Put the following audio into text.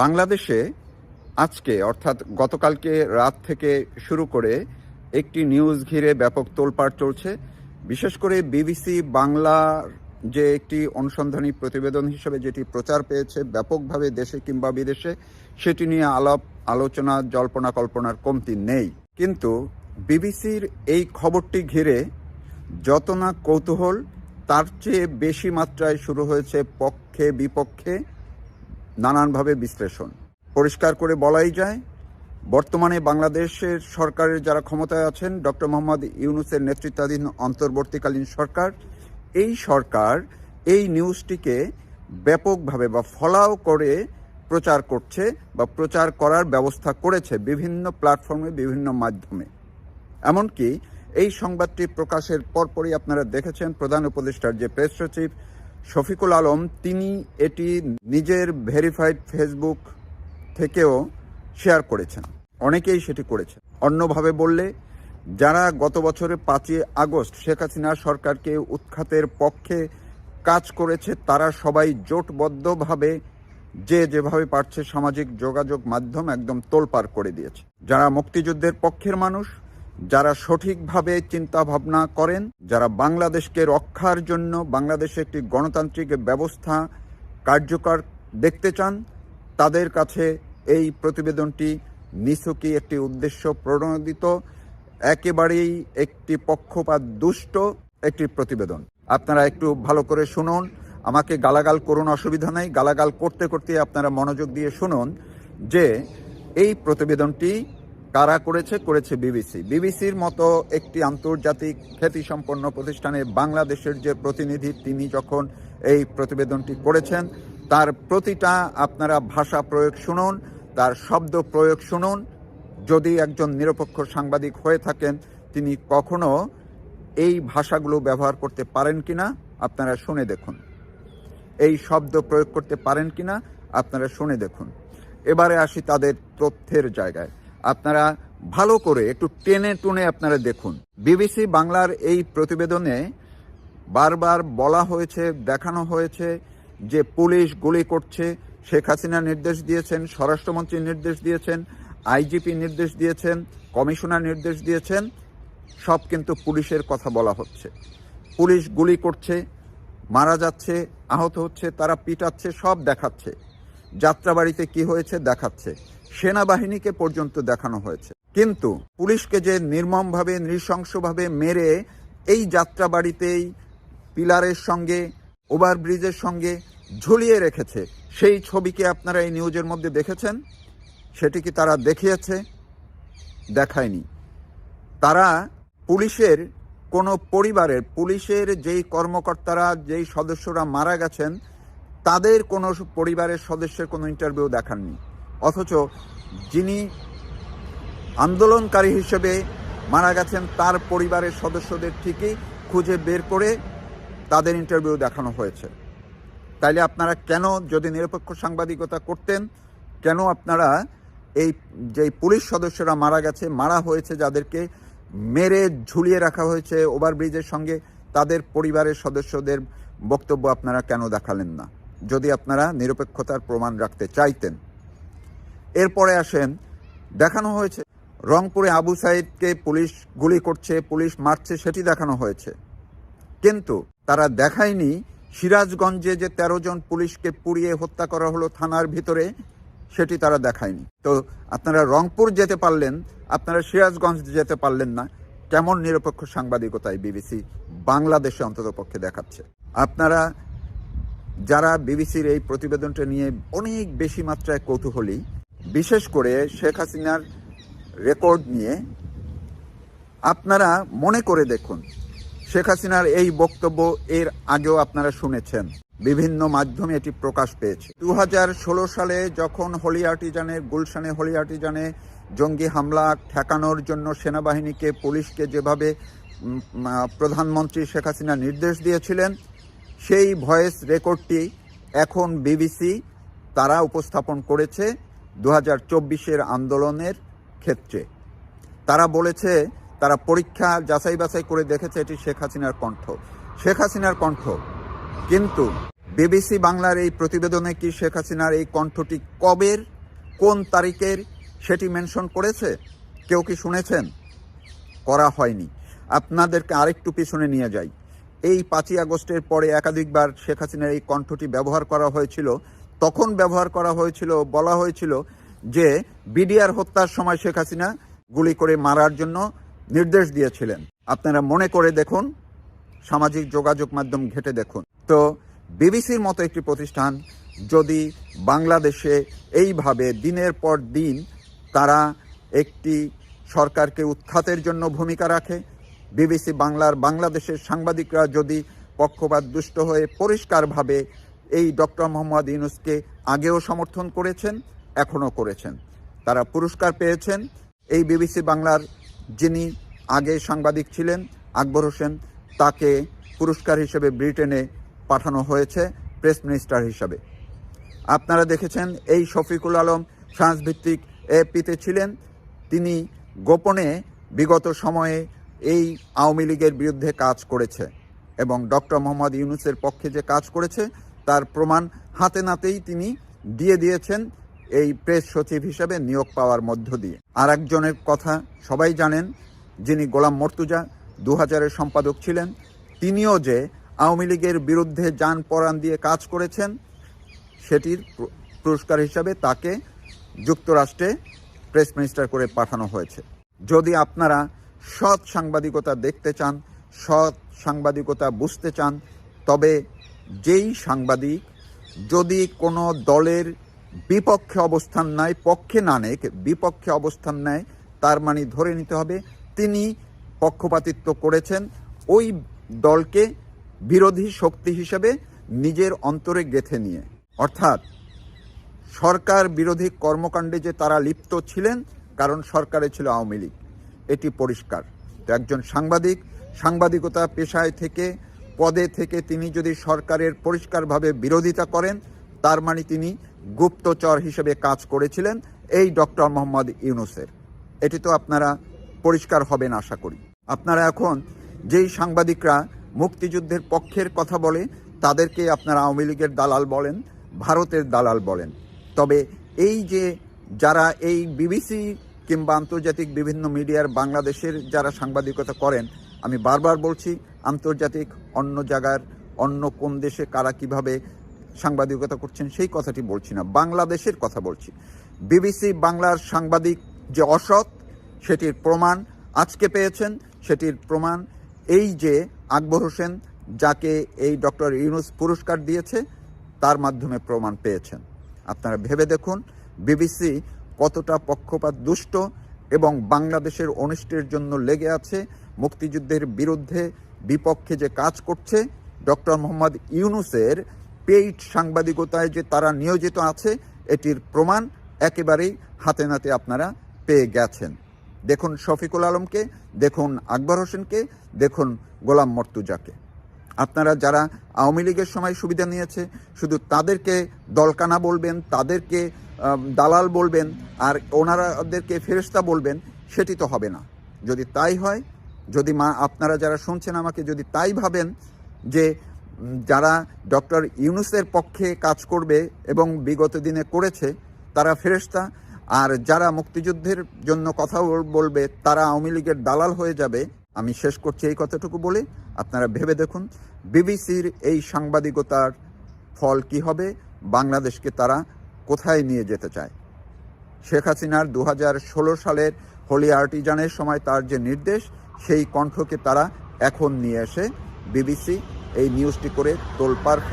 বাংলাদেশে আজকে অর্থাৎ গতকালকে রাত থেকে শুরু করে একটি নিউজ ঘিরে ব্যাপক তোলপাড় চলছে। বিশেষ করে বিবিসি বাংলার যে একটি অনুসন্ধানী প্রতিবেদন হিসেবে যেটি প্রচার পেয়েছে ব্যাপকভাবে দেশে কিংবা বিদেশে, সেটি নিয়ে আলোচনা জল্পনা কল্পনার কমতি নেই। কিন্তু বিবিসির এই খবরটি ঘিরে যত না কৌতূহল, তার চেয়ে বেশি মাত্রায় শুরু হয়েছে পক্ষে বিপক্ষে নানানভাবে বিশ্লেষণ। পরিষ্কার করে বলাই যায়, বর্তমানে বাংলাদেশের সরকারের যারা ক্ষমতায় আছেন, ডক্টর মোহাম্মদ ইউনূসের নেতৃত্বাধীন অন্তর্বর্তীকালীন সরকার, এই সরকার এই নিউজটিকে ব্যাপকভাবে বা ফলাও করে প্রচার করছে বা প্রচার করার ব্যবস্থা করেছে বিভিন্ন প্ল্যাটফর্মে, বিভিন্ন মাধ্যমে। এমনকি এই সংবাদটি প্রকাশের পরপরই আপনারা দেখেছেন প্রধান উপদেষ্টার যে প্রেস সচিব শফিকুল আলম, তিনি এটি নিজের ভেরিফাইড ফেসবুক থেকেও শেয়ার করেছেন। অনেকেই সেটি করেছে। অন্যভাবে বললে, যারা গত বছরের 5ই আগস্ট শেখ হাসিনা সরকারকে উৎখাতের পক্ষে কাজ করেছে, তারা সবাই জোটবদ্ধভাবে যেভাবে পারছে সামাজিক যোগাযোগ মাধ্যম একদম তোলপাড় করে দিয়েছে। যারা মুক্তিযুদ্ধের পক্ষের মানুষ, যারা সঠিকভাবে চিন্তা ভাবনা করেন, যারা বাংলাদেশকে রক্ষার জন্য বাংলাদেশে একটি গণতান্ত্রিক ব্যবস্থা কার্যকর দেখতে চান, তাদের কাছে এই প্রতিবেদনটি নিছকই একটি উদ্দেশ্য প্রণোদিত, একেবারেই একটি পক্ষপাত দুষ্ট একটি প্রতিবেদন। আপনারা একটু ভালো করে শুনুন। আমাকে গালাগাল করুন, অসুবিধা নেই। গালাগাল করতে করতে আপনারা মনোযোগ দিয়ে শুনুন যে এই প্রতিবেদনটি কারা করেছে বিবিসি। বিবিসির মতো একটি আন্তর্জাতিক খ্যাতিসম্পন্ন প্রতিষ্ঠানে বাংলাদেশের যে প্রতিনিধি, তিনি যখন এই প্রতিবেদনটি করেছেন, তার প্রতিটা আপনারা ভাষা প্রয়োগ শুনুন, তার শব্দ প্রয়োগ শুনুন। যদি একজন নিরপেক্ষ সাংবাদিক হয়ে থাকেন, তিনি কখনো এই ভাষাগুলো ব্যবহার করতে পারেন কিনা আপনারা শুনে দেখুন। এই শব্দ প্রয়োগ করতে পারেন কিনা আপনারা শুনে দেখুন। এবারে আসি তাদের তথ্যের জায়গায়। আপনারা ভালো করে একটু টেনে টুনে আপনারা দেখুন। বিবিসি বাংলার এই প্রতিবেদনে বারবার বলা হয়েছে, দেখানো হয়েছে যে পুলিশ গুলি করছে। শেখ হাসিনা নির্দেশ দিয়েছেন, স্বরাষ্ট্রমন্ত্রী নির্দেশ দিয়েছেন, আইজিপি নির্দেশ দিয়েছেন, কমিশনার নির্দেশ দিয়েছেন। সব কিন্তু পুলিশের কথা বলা হচ্ছে। পুলিশ গুলি করছে, মারা যাচ্ছে, আহত হচ্ছে, তারা পিটাচ্ছে, সব দেখাচ্ছে। যাত্রাবাড়িতে কি হয়েছে দেখাচ্ছে, সেনাবাহিনীকে পর্যন্ত দেখানো হয়েছে। কিন্তু পুলিশকে যে নির্মমভাবে নৃশংসভাবে মেরে এই যাত্রাবাড়িতেই পিলারের সঙ্গে, ওভারব্রিজের সঙ্গে ঝুলিয়ে রেখেছে, সেই ছবিকে আপনারা এই নিউজের মধ্যে দেখেছেন? সেটি কি তারা দেখিয়েছে? দেখায়নি। তারা পুলিশের কোনো পরিবারের, পুলিশের যেই কর্মকর্তারা, যেই সদস্যরা মারা গেছেন, তাদের কোনো পরিবারের সদস্যের কোনো ইন্টারভিউ দেখাননি। অথচ যিনি আন্দোলনকারী হিসেবে মারা গেছেন, তার পরিবারের সদস্যদের ঠিকই খুঁজে বের করে তাদের ইন্টারভিউ দেখানো হয়েছে। তাইলে আপনারা কেন, যদি নিরপেক্ষ সাংবাদিকতা করতেন, কেন আপনারা এই যে পুলিশ সদস্যরা মারা হয়েছে, যাদেরকে মেরে ঝুলিয়ে রাখা হয়েছে ওভারব্রিজের সঙ্গে, তাদের পরিবারের সদস্যদের বক্তব্য আপনারা কেন দেখালেন না, যদি আপনারা নিরপেক্ষতার প্রমাণ রাখতে চাইতেন? এরপরে আসেন, দেখানো হয়েছে রংপুরে আবু সাইদকে পুলিশ গুলি করছে, পুলিশ মারছে, সেটি দেখানো হয়েছে। কিন্তু তারা দেখায়নি সিরাজগঞ্জে যে 13 জন পুলিশকে পুড়িয়ে হত্যা করা হলো থানার ভিতরে, সেটি তারা দেখায়নি। তো আপনারা রংপুর যেতে পারলেন, আপনারা সিরাজগঞ্জ যেতে পারলেন না। কেমন নিরপেক্ষ সাংবাদিকতায় বিবিসি বাংলাদেশে অন্তত পক্ষে দেখাচ্ছে? আপনারা যারা বিবিসির এই প্রতিবেদনটা নিয়ে অনেক বেশি মাত্রায় কৌতূহলী, বিশেষ করে শেখ হাসিনার রেকর্ড নিয়ে, আপনারা মনে করে দেখুন, শেখ হাসিনার এই বক্তব্য এর আগেও আপনারা শুনেছেন, বিভিন্ন মাধ্যমে এটি প্রকাশ পেয়েছে। 2016 সালে যখন গুলশানে হোলি আর্টিজানে জঙ্গি হামলা ঠেকানোর জন্য সেনাবাহিনীকে, পুলিশকে যেভাবে প্রধানমন্ত্রী শেখ হাসিনা নির্দেশ দিয়েছিলেন, সেই ভয়েস রেকর্ডটি এখন বিবিসি তারা উপস্থাপন করেছে 2024-এর আন্দোলনের ক্ষেত্রে। তারা বলেছে, তারা পরীক্ষা যাচাই বাছাই করে দেখেছে এটি শেখ হাসিনার কণ্ঠ। কিন্তু বিবিসি বাংলার এই প্রতিবেদনে কি শেখ হাসিনার এই কণ্ঠটি কবের, কোন তারিখের সেটি মেনশন করেছে? কেউ কি শুনেছেন? করা হয়নি। আপনাদেরকে আরেকটু পিছনে নিয়ে যাই। এই 5ই আগস্টের পরে একাধিকবার শেখ হাসিনার এই কণ্ঠটি ব্যবহার করা হয়েছিল। তখন ব্যবহার করা হয়েছিল, বলা হয়েছিল যে বিডিআর হত্যার সময় শেখ হাসিনা গুলি করে মারার জন্য নির্দেশ দিয়েছিলেন। আপনারা মনে করে দেখুন, সামাজিক যোগাযোগ মাধ্যম ঘেঁটে দেখুন। তো বিবিসির মতো একটি প্রতিষ্ঠান যদি বাংলাদেশে এইভাবে দিনের পর দিন তারা একটি সরকারকে উৎখাতের জন্য ভূমিকা রাখে, বিবিসি বাংলার বাংলাদেশের সাংবাদিকরা যদি পক্ষপাত দুষ্ট হয়ে পরিষ্কারভাবে এই ডক্টর মোহাম্মদ ইউনূসকে আগেও সমর্থন করেছেন, এখনও করেছেন, তারা পুরস্কার পেয়েছেন। এই বিবিসি বাংলার যিনি আগে সাংবাদিক ছিলেন আকবর হোসেন, তাকে পুরস্কার হিসেবে ব্রিটেনে পাঠানো হয়েছে প্রেস মিনিস্টার হিসাবে। আপনারা দেখেছেন এই শফিকুল আলম ফ্রান্স ভিত্তিক এপিতে ছিলেন। তিনি গোপনে বিগত সময়ে এই আওয়ামী লীগের বিরুদ্ধে কাজ করেছে এবং ডক্টর মোহাম্মদ ইউনূসের পক্ষে যে কাজ করেছে তার প্রমাণ হাতে নাতেই তিনি দিয়ে দিয়েছেন এই প্রেস সচিব হিসাবে নিয়োগ পাওয়ার মধ্য দিয়ে। আর একজনের কথা সবাই জানেন, যিনি গোলাম মর্তুজা 2000-এর সম্পাদক ছিলেন, তিনিও যে আওয়ামী লীগের বিরুদ্ধে জান পরাণ দিয়ে কাজ করেছেন, সেটির পুরস্কার হিসাবে তাকে যুক্তরাষ্ট্রে প্রেস মিনিস্টার করে পাঠানো হয়েছে। যদি আপনারা সৎ সাংবাদিকতা দেখতে চান, সৎ সাংবাদিকতা বুঝতে চান, তবে যেই সাংবাদিক যদি কোনো দলের বিপক্ষে অবস্থান নেয়, পক্ষে না নেয়, বিপক্ষে অবস্থান নেয়, তার মানে ধরে নিতে হবে তিনি পক্ষপাতিত্ব করেছেন, ওই দলকে বিরোধী শক্তি হিসেবে নিজের অন্তরে গেঁথে নিয়ে। অর্থাৎ সরকার বিরোধী কর্মকাণ্ডে যে তারা লিপ্ত ছিলেন, কারণ সরকারে ছিল আওয়ামী লীগ, এটি পরিষ্কার। তো একজন সাংবাদিক সাংবাদিকতা পেশায় থেকে, পদে থেকে তিনি যদি সরকারের পরিষ্কারভাবে বিরোধিতা করেন, তার মানে তিনি গুপ্তচর হিসেবে কাজ করেছিলেন এই ডক্টর মোহাম্মদ ইউনূসের। এটি তো আপনারা পরিষ্কার হবেন আশা করি। আপনারা এখন যেই সাংবাদিকরা মুক্তিযুদ্ধের পক্ষের কথা বলে তাদেরকে আপনারা আওয়ামী লীগের দালাল বলেন, ভারতের দালাল বলেন। তবে এই যে যারা এই বিবিসি কিংবা আন্তর্জাতিক বিভিন্ন মিডিয়ার বাংলাদেশের যারা সাংবাদিকতা করেন, আমি বারবার বলছি, আন্তর্জাতিক অন্য জায়গার অন্য কোন দেশে কারা কিভাবে সাংবাদিকতা করছেন সেই কথাটি বলছি না, বাংলাদেশের কথা বলছি। বিবিসি বাংলার সাংবাদিক যে অসৎ, সেটির প্রমাণ আজকে পেয়েছেন। সেটির প্রমাণ এই যে আকবর হোসেন, যাকে এই ডক্টর ইউনূস পুরস্কার দিয়েছে, তার মাধ্যমে প্রমাণ পেয়েছেন। আপনারা ভেবে দেখুন বিবিসি কতটা পক্ষপাত দুষ্ট এবং বাংলাদেশের অনিষ্টের জন্য লেগে আছে, মুক্তিযুদ্ধের বিরুদ্ধে বিপক্ষে যে কাজ করছে। ডক্টর মোহাম্মদ ইউনূসের পেইড সাংবাদিকতায় যে তারা নিয়োজিত আছে, এটির প্রমাণ একেবারেই হাতে নাতে আপনারা পেয়ে গেছেন। দেখুন শফিকুল আলমকে, দেখুন আকবর হোসেনকে, দেখুন গোলাম মর্তুজাকে। আপনারা যারা আওয়ামী লীগের সময় সুবিধা নিয়েছে, শুধু তাদেরকে দলকানা বলবেন, তাদেরকে দালাল বলবেন, আর ওনারাদেরকে ফেরেশতা বলবেন, সেটি তো হবে না। যদি তাই হয়, যদি আপনারা যারা শুনছেন আমাকে, যদি তাই ভাবেন যে যারা ডক্টর ইউনূসের পক্ষে কাজ করবে এবং বিগত দিনে করেছে তারা ফেরেশতা, আর যারা মুক্তিযুদ্ধের জন্য কথা বলবে তারা আওয়ামী লীগের দালাল হয়ে যাবে, আমি শেষ করছি এই কথাটুকু বলে। আপনারা ভেবে দেখুন বিবিসির এই সাংবাদিকতার ফল কি হবে, বাংলাদেশকে তারা কোথায় নিয়ে যেতে চায়। শেখ হাসিনার 2016 সালের হোলি আর্টিজানের সময় তার যে নির্দেশ, সেই কণ্ঠকে তারা এখন নিয়ে এসে বিবিসি এই নিউজটি করে তোলপাড়